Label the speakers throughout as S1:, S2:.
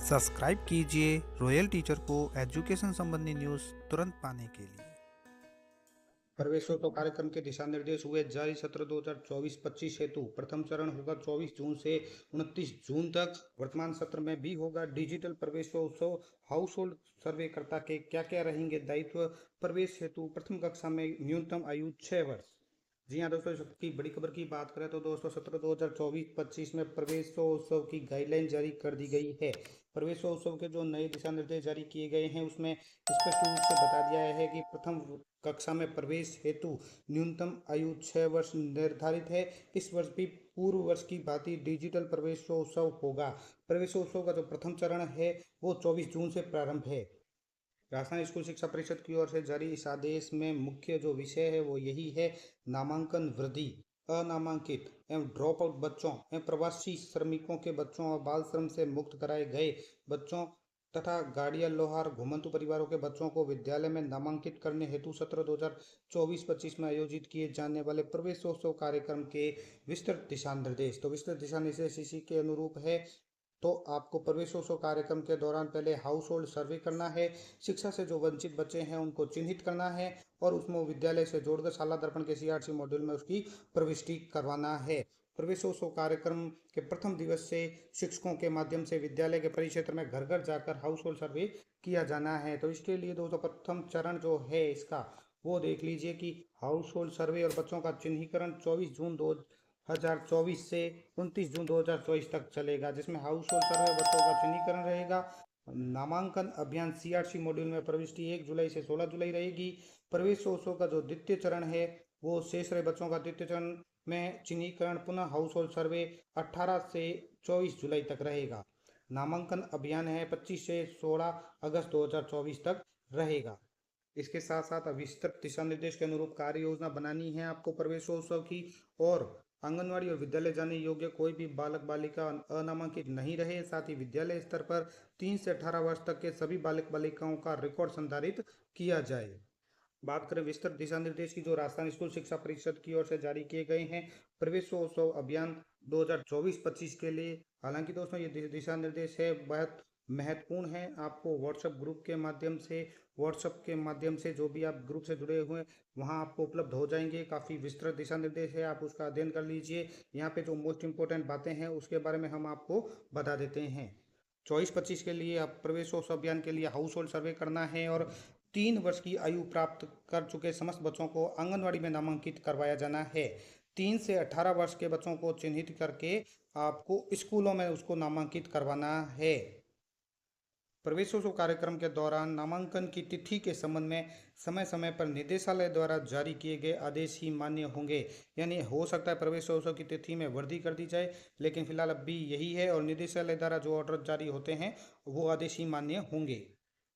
S1: Subscribe कीजिए royal teacher को education संबंधी न्यूज़ तुरंत पाने के लिए।
S2: प्रवेशोत्सव कार्यक्रम के दिशा निर्देश हुए जारी। सत्र 2024-25 हेतु प्रथम चरण होगा 24 जून से 29 जून तक। वर्तमान सत्र में भी होगा डिजिटल प्रवेशोत्सव। हाउस होल्ड सर्वेकर्ता के क्या क्या रहेंगे दायित्व। प्रवेश हेतु प्रथम कक्षा में न्यूनतम आयु 6 वर्ष। जी हाँ दोस्तों, सबकी बड़ी खबर की बात करें तो दोस्तों सत्र 2024-25 में प्रवेशोत्सव की गाइडलाइन जारी कर दी गई है। प्रवेशोत्सव के जो नए दिशा निर्देश जारी किए गए हैं उसमें स्पष्ट रूप से बता दिया है कि प्रथम कक्षा में प्रवेश हेतु न्यूनतम आयु 6 वर्ष निर्धारित है। इस वर्ष भी पूर्व वर्ष की भांति डिजिटल प्रवेशोत्सव होगा। प्रवेशोत्सव का जो प्रथम चरण है वो 24 जून से प्रारंभ है। राजस्थान स्कूल शिक्षा परिषद की ओर से जारी इस आदेश में मुख्य जो विषय है वो यही है: नामांकन वृद्धि, अनामांकित एवं ड्रॉप आउट बच्चों एवं प्रवासी श्रमिकों के बच्चों और बाल श्रम से मुक्त कराए गए बच्चों तथा गाड़िया लोहार घुमंतु परिवारों के बच्चों को विद्यालय में नामांकित करने हेतु सत्र 2024-25 में आयोजित किए जाने वाले प्रवेशोत्सव कार्यक्रम के विस्तृत दिशा निर्देश। तो विस्तृत दिशा निर्देश इसी के अनुरूप है। तो आपको प्रवेशोत्सव कार्यक्रम के दौरान पहले हाउस होल्ड सर्वे करना है, शिक्षा से जो वंचित बच्चे हैं उनको चिन्हित करना है और उसमें विद्यालय से जोड़कर शाला दर्पण के सीआरसी मॉड्यूल में उसकी प्रविष्टि करवाना है। प्रवेशोत्सव कार्यक्रम के प्रथम दिवस से शिक्षकों के माध्यम से विद्यालय के परिक्षेत्र में घर घर जाकर हाउस होल्ड सर्वे किया जाना है। तो इसके लिए दोस्तों प्रथम चरण जो है इसका वो देख लीजिए कि हाउस होल्ड सर्वे और बच्चों का चिन्हीकरण 24 जून 2024 से 29 जून 2024 तक चलेगा, जिसमें हाउस होल्ड सर्वे बच्चों का चिन्हीकरण रहेगा। नामांकन अभियान सीआरसी मॉड्यूल में प्रविष्टि 1 जुलाई से 16 जुलाई रहेगी। प्रवेशोत्सव का जो द्वितीय चरण है वो शेष रहे बच्चों का द्वितीय चरण में चिन्हीकरण पुनः हाउस होल्ड सर्वे 18 से 24 जुलाई तक रहेगा। नामांकन अभियान है 25 से 16 अगस्त 2024 तक रहेगा। इसके साथ साथ विस्तृत दिशा निर्देश के अनुरूप कार्य योजना बनानी है आपको प्रवेशोत्सव की। और आंगनवाड़ी और विद्यालय जाने योग्य कोई भी बालक बालिका अनामांकित नहीं रहे। साथ ही विद्यालय स्तर पर 3 से 18 वर्ष तक के सभी बालक बालिकाओं का रिकॉर्ड संधारित किया जाए। बात करें विस्तृत दिशा निर्देश की जो राजस्थान स्कूल शिक्षा परिषद की ओर से जारी किए गए हैं प्रवेशोत्सव अभियान 2024-25 के लिए। हालांकि दोस्तों ये दिशा निर्देश है बहुत महत्वपूर्ण है। आपको व्हाट्सएप के माध्यम से जो भी आप ग्रुप से जुड़े हुए हैं वहाँ आपको उपलब्ध हो जाएंगे। काफ़ी विस्तृत दिशा निर्देश है, आप उसका अध्ययन कर लीजिए। यहाँ पे जो मोस्ट इंपॉर्टेंट बातें हैं उसके बारे में हम आपको बता देते हैं। 24-25 के लिए आप प्रवेशोत्सव अभियान के लिए हाउस होल्ड सर्वे करना है और 3 वर्ष की आयु प्राप्त कर चुके समस्त बच्चों को आंगनवाड़ी में नामांकित करवाया जाना है। 3 से 18 वर्ष के बच्चों को चिन्हित करके आपको स्कूलों में उसको नामांकित करवाना है। प्रवेशोत्सव कार्यक्रम के दौरान नामांकन की तिथि के संबंध में समय समय पर निदेशालय द्वारा जारी किए गए आदेश ही मान्य होंगे। यानी हो सकता है प्रवेशोत्सव की तिथि में वृद्धि कर दी जाए, लेकिन फिलहाल अब भी यही है और निदेशालय द्वारा जो ऑर्डर जारी होते हैं वो आदेश ही मान्य होंगे।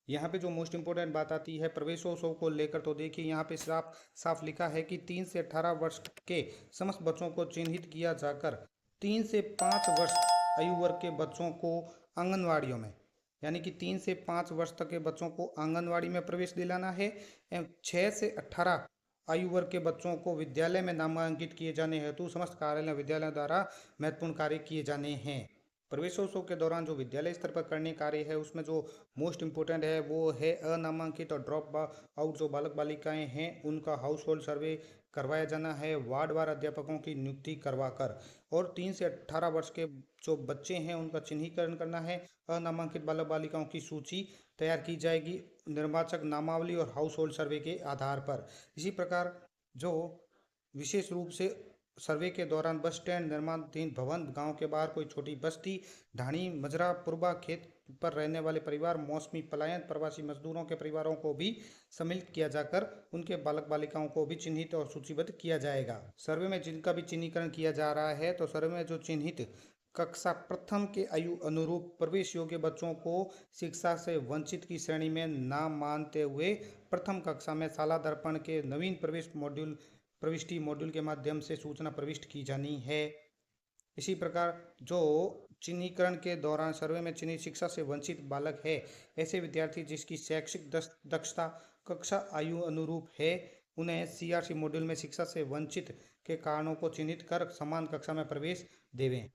S2: यहाँ पे जो मोस्ट इंपोर्टेंट बात आती है प्रवेशोत्सव को लेकर, तो देखिए यहाँ पे साफ साफ लिखा है कि 3 से 18 वर्ष के समस्त बच्चों को चिन्हित किया जाकर 3 से 5 वर्ष आयु वर्ग के बच्चों को आंगनवाड़ियों में, यानी कि 3 से 5 वर्ष तक के बच्चों को आंगनवाड़ी में प्रवेश दिलाना है एवं 6 से 18 आयु वर्ग के बच्चों को विद्यालय में नामांकित किए जाने हेतु समस्त कार्यालय विद्यालय द्वारा महत्वपूर्ण कार्य किए जाने हैं। प्रवेशोत्सव के दौरान जो विद्यालय स्तर पर करने कार्य है उसमें जो मोस्ट इम्पोर्टेंट है वो है अनामांकित और ड्रॉप आउट जो बालक बालिकाएं हैं उनका हाउस होल्ड सर्वे करवाया जाना है वार्ड वार अध्यापकों की नियुक्ति करवाकर। और 3 से 18 वर्ष के जो बच्चे हैं उनका चिन्हीकरण करना है। अनामांकित बालक बालिकाओं की सूची तैयार की जाएगी निर्वाचक नामावली और हाउस होल्ड सर्वे के आधार पर। इसी प्रकार जो विशेष रूप से सर्वे के दौरान बस स्टैंड, निर्माणाधीन भवन, गांव के बाहर कोई छोटी बस्ती, ढाणी, मजरा, पुरबा, खेत पर रहने वाले परिवार, मौसमी पलायन, प्रवासी मजदूरों के परिवारों को भी सम्मिलित किया जाकर उनके बालक बालिकाओं को भी चिन्हित और सूचीबद्ध किया जाएगा। सर्वे में जिनका भी चिन्हीकरण किया जा रहा है तो सर्वे में जो चिन्हित कक्षा प्रथम के आयु अनुरूप प्रवेश योग्य बच्चों को शिक्षा से वंचित की श्रेणी में ना मानते हुए प्रथम कक्षा में शाला दर्पण के नवीन प्रविष्टि मॉड्यूल के माध्यम से सूचना प्रविष्ट की जानी है। इसी प्रकार जो चिन्हीकरण के दौरान सर्वे में चिन्हित शिक्षा से वंचित बालक है, ऐसे विद्यार्थी जिसकी शैक्षिक दक्षता कक्षा आयु अनुरूप है, उन्हें सीआरसी मॉड्यूल में शिक्षा से वंचित के कारणों को चिन्हित कर समान कक्षा में प्रवेश देवें।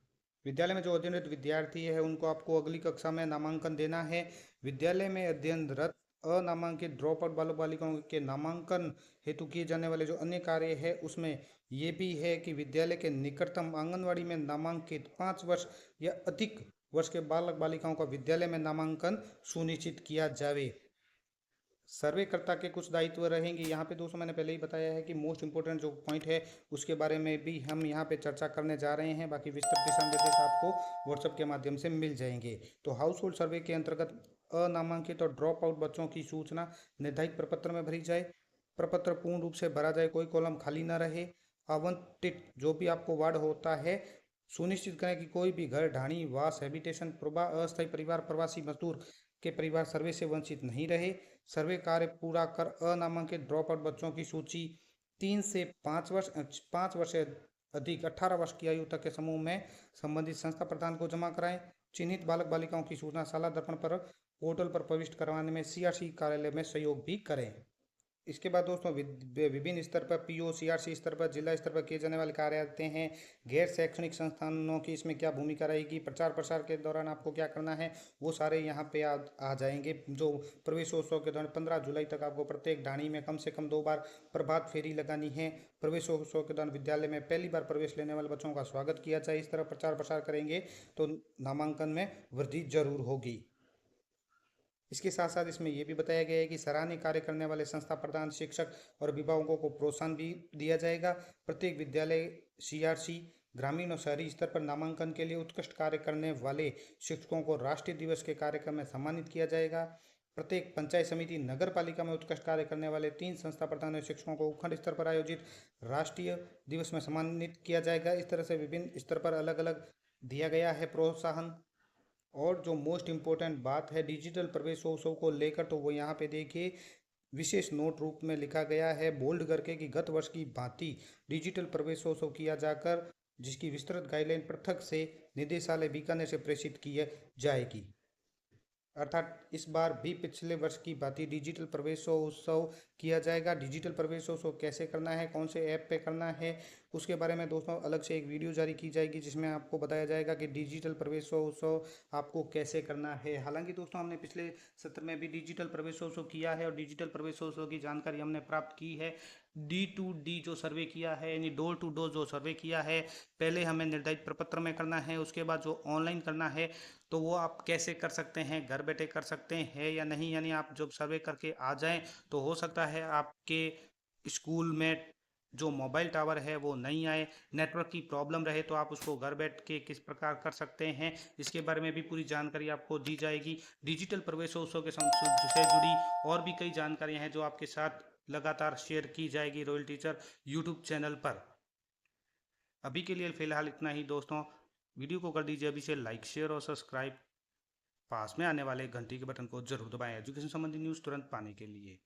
S2: विद्यालय में जो अध्ययनरत विद्यार्थी है उनको आपको अगली कक्षा में नामांकन देना है। विद्यालय में अध्ययनरत अनामांकित ड्रॉप आउट बालक बालिकाओं के नामांकन हेतु किए जाने वाले जो अन्य कार्य है उसमें ये भी है कि विद्यालय के निकटतम आंगनवाड़ी में नामांकित 5 वर्ष या अधिक वर्ष के बालक बालिकाओं का विद्यालय में नामांकन सुनिश्चित किया जावे। सर्वेकर्ता के कुछ दायित्व रहेंगे। यहाँ पे दोस्तों मैंने पहले ही बताया है कि मोस्ट इंपोर्टेंट जो पॉइंट है उसके बारे में भी हम यहाँ पे चर्चा करने जा रहे हैं। बाकी विस्तृत दिशा निर्देश आपको व्हाट्सएप के माध्यम से मिल जाएंगे। तो हाउस होल्ड सर्वे के अंतर्गत अनामांकित और ड्रॉप आउट बच्चों की सूचना निर्धारित प्रपत्र में भरी जाए। प्रपत्र पूर्ण रूप से भरा जाए, कोई कॉलम खाली न रहे। आवंटित जो भी आपको वार्ड होता है सुनिश्चित करें कि कोई भी घर, ढाणी, वास, हैबिटेशन, अस्थायी परिवार, प्रवासी मजदूर के परिवार सर्वे से वंचित नहीं रहे। सर्वे कार्य पूरा कर अनामांकित ड्रॉप आउट बच्चों की सूची 3 से 5 वर्ष से अधिक 18 वर्ष की आयु तक के समूह में संबंधित संस्था प्रधान को जमा कराएं। चिन्हित बालक बालिकाओं की सूचना शाला दर्पण पर पोर्टल पर प्रविष्ट करवाने में सीआरसी कार्यालय में सहयोग भी करें। इसके बाद दोस्तों विभिन्न स्तर पर पीओ सीआरसी स्तर पर जिला स्तर पर किए जाने वाले कार्य आते हैं। गैर शैक्षणिक संस्थानों की इसमें क्या भूमिका रहेगी, प्रचार प्रसार के दौरान आपको क्या करना है, वो सारे यहाँ पे आ जाएंगे। जो प्रवेशोत्सव के दौरान 15 जुलाई तक आपको प्रत्येक ढाणी में कम से कम 2 बार प्रभात फेरी लगानी है। प्रवेशोत्सव के दौरान विद्यालय में पहली बार प्रवेश लेने वाले बच्चों का स्वागत किया जाए। इस तरह प्रचार प्रसार करेंगे तो नामांकन में वृद्धि जरूर होगी। इसके साथ साथ इसमें यह भी बताया गया है कि सराहनीय कार्य करने वाले संस्था प्रधान, शिक्षक और अभिभावकों को प्रोत्साहन भी दिया जाएगा। प्रत्येक विद्यालय सीआरसी ग्रामीण और शहरी स्तर पर नामांकन के लिए उत्कृष्ट कार्य करने वाले शिक्षकों को राष्ट्रीय दिवस के कार्यक्रम में सम्मानित किया जाएगा। प्रत्येक पंचायत समिति, नगर पालिका में उत्कृष्ट कार्य करने वाले 3 संस्था प्रधान और शिक्षकों को उपखंड स्तर पर आयोजित राष्ट्रीय दिवस में सम्मानित किया जाएगा। इस तरह से विभिन्न स्तर पर अलग अलग दिया गया है प्रोत्साहन। और जो मोस्ट इम्पोर्टेंट बात है डिजिटल प्रवेशोत्सव को लेकर, तो वो यहाँ पे देखिए विशेष नोट रूप में लिखा गया है बोल्ड करके कि गत वर्ष की भांति डिजिटल प्रवेशोत्सव किया जाकर जिसकी विस्तृत गाइडलाइन पृथक से निदेशालय बीकानेर से प्रेषित की जाएगी। अर्थात इस बार भी पिछले वर्ष की भांति डिजिटल प्रवेशोत्सव किया जाएगा। डिजिटल प्रवेशोत्सव कैसे करना है, कौन से ऐप पे करना है, उसके बारे में दोस्तों अलग से एक वीडियो जारी की जाएगी जिसमें आपको बताया जाएगा कि डिजिटल प्रवेशोत्सव आपको कैसे करना है। हालांकि दोस्तों हमने पिछले सत्र में भी डिजिटल प्रवेशोत्सव किया है और डिजिटल प्रवेशोत्सव की जानकारी हमने प्राप्त की है। D2D जो सर्वे किया है यानी डोर टू डोर जो सर्वे किया है, पहले हमें निर्धारित प्रपत्र में करना है, उसके बाद जो ऑनलाइन करना है तो वो आप कैसे कर सकते हैं, घर बैठे कर सकते हैं या नहीं। यानी आप जब सर्वे करके आ जाएं तो हो सकता है आपके स्कूल में जो मोबाइल टावर है वो नहीं आए, नेटवर्क की प्रॉब्लम रहे, तो आप उसको घर बैठ के किस प्रकार कर सकते हैं इसके बारे में भी पूरी जानकारी आपको दी जाएगी। डिजिटल प्रवेशोत्सव के से जुड़ी और भी कई जानकारियां हैं जो आपके साथ लगातार शेयर की जाएगी रॉयल टीचर यूट्यूब चैनल पर। अभी के लिए फिलहाल इतना ही दोस्तों। वीडियो को कर दीजिए अभी से लाइक, शेयर और सब्सक्राइब। पास में आने वाले घंटी के बटन को जरूर दबाएं एजुकेशन संबंधी न्यूज़ तुरंत पाने के लिए।